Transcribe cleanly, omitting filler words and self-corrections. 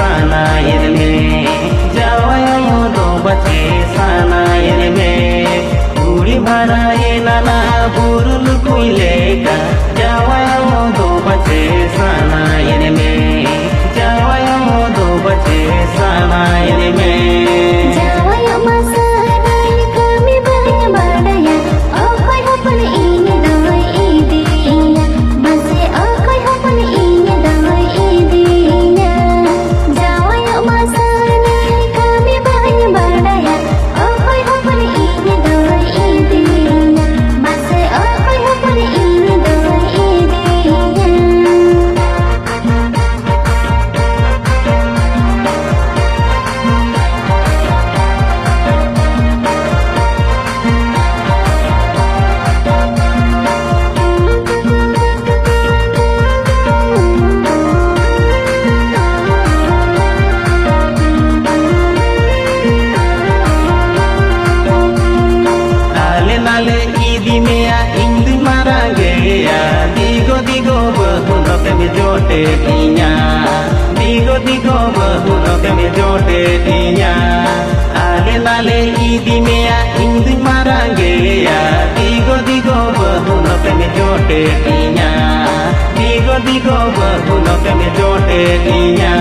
sanayin me jawaya do bache sanayin me uri bharaye nana burul kuilega jawaya do bache sanayin me jawaya do bache sanayin me jawaya masanay kami banya badaya akoy hapan ini dawai idiya base akoy hapan ini dawai idiya jawaya masanay kami banya badaya akoy hapan ini dawai idiya base akoy hapan ini dawai idiya nale idi mea indu marangea digo digo bahuno ke me jote tinya digo digo bahuno ke me jote tinya ale nale idi mea indu marangea digo digo bahuno ke me jote tinya digo digo bahuno ke me jote tinya